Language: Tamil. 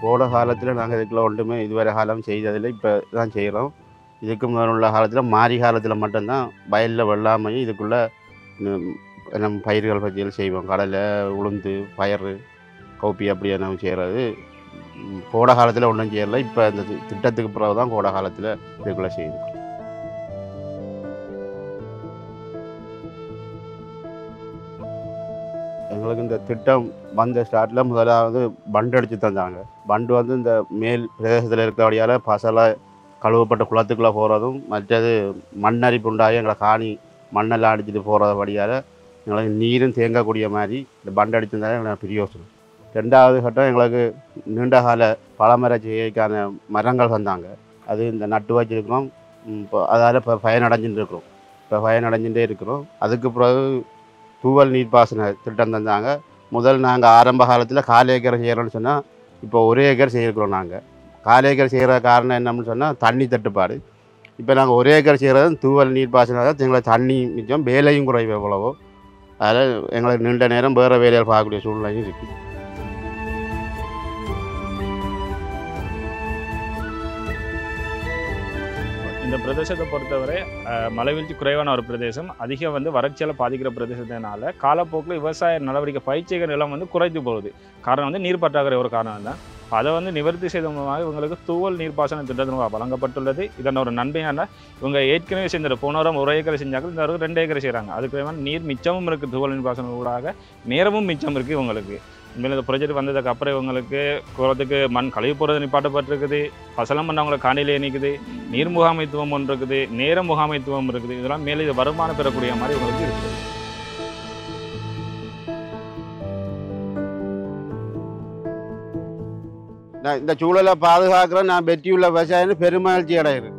கோடை காலத்தில் நாங்கள் இதுக்குள்ள ஒன்றுமே இதுவரை காலம் செய்ததில்லை. இப்போ தான் செய்கிறோம். இதுக்கு முதல் உள்ள காலத்தில் மாரி காலத்தில் மட்டும்தான் வயலில் வெள்ளாமையும் இதுக்குள்ளே நம்ம பயிர்கள் பற்றியல் செய்வோம். கடலை, உளுந்து, பயறு, கௌப்பி அப்படியே நம்ம செய்கிறது. கோடை காலத்தில் ஒன்றும் செய்யலை. இப்போ இந்த திட்டத்துக்கு பிறகு தான் கோடை காலத்தில் இதுக்குள்ளே செய்யுது. எங்களுக்கு இந்த திட்டம் வந்த ஸ்டார்ட்டில் முதலாவது பண்டு அடித்து தந்தாங்க. பண்டு வந்து இந்த மேல் பிரதேசத்தில் இருக்கிறபடியால் பசலை கழுவப்பட்ட குளத்துக்குள்ளே போகிறதும், மற்றது மண்ணரிப்பு உண்டாகி எங்களை காணி மண்ணெல்லாம் அடிச்சுட்டு போகிறபடியால் எங்களுக்கு நீரும் தேங்கக்கூடிய மாதிரி இந்த பண்டு அடித்து தந்தாங்க. எங்களுக்கு பெரிய யோசனை. ரெண்டாவது கட்டம் எங்களுக்கு நீண்ட கால பழமர செய்கைக்கான மரங்கள் தந்தாங்க. அது இந்த நட்டு வச்சிருக்கிறோம். இப்போ அதால் இப்போ பயனடைஞ்சுட்டு இருக்கிறோம். பயனடைஞ்சுட்டே இருக்கிறோம். அதுக்கு பிறகு தூவல் நீர்ப்பாசன திட்டம் தந்தாங்க. முதல் நாங்கள் ஆரம்ப காலத்தில் 1/4 ஏக்கர் செய்கிறோன்னு சொன்னால் இப்போ 1 ஏக்கர் செய்கிறோம். நாங்கள் 1/4 ஏக்கர் செய்கிற காரணம் என்னன்னு சொன்னால் தண்ணி தட்டுப்பாடு. இப்போ நாங்கள் 1 ஏக்கர் செய்கிறது தூவல் நீர்ப்பாசனம் தான். எங்களுக்கு தண்ணி மிச்சம், வேலையும் குறைவு எவ்வளவோ. அதில் எங்களுக்கு நீண்ட நேரம் வேறு வேலைகள் பார்க்கக்கூடிய சூழ்நிலையும் இருக்குது. இந்த பிரதேசத்தை பொறுத்தவரை மழைவீழ்ச்சி குறைவான ஒரு பிரதேசம். அதிகம் வறட்சியால் பாதிக்கிற பிரதேசத்தினால காலப்போக்கில் விவசாய நடவடிக்கை பயிற்சிகள் நிலம் குறைத்து போகுது. காரணம் நீர் பற்றாக்குறை ஒரு காரணம் தான். அதை நிவர்த்தி செய்த மூலமாக இவங்களுக்கு தூவல் நீர்ப்பாசன திட்டத்தின் வழங்கப்பட்டுள்ளது. இதன் ஒரு நன்மையான இவங்க ஏற்கனவே செஞ்சிட போன வாரம் 1 ஏக்கர் செஞ்சாங்க, இந்த 2 ஏக்கர் செய்கிறாங்க. அதுக்கு நீர் மிச்சமும் இருக்குது. தூவல் நீர்ப்பாசனம் ஊடாக நேரமும் மிச்சம் இருக்குது இவங்களுக்கு. இனிமேல் இந்த ப்ராஜெக்ட் வந்ததுக்கு அப்புறம் இவங்களுக்கு குளத்துக்கு மண் கழுவி போகிறது நிப்பாட்டப்பட்டிருக்குது. பசலம் பண்ண அவங்களை காணிலே நிற்குது. நீர் முகாமைத்துவம் ஒன்று இருக்குது, நேர முகாமைத்துவம் இருக்குது. இதெல்லாம் மேலே இது வருமானம் பெறக்கூடிய மாதிரி இவங்களுக்கு இருக்குது. இந்த சூழலை பாதுகாக்கிற நான் வெற்றியுள்ள விவசாயம் பெருமகிழ்ச்சி அடைகிறேன்.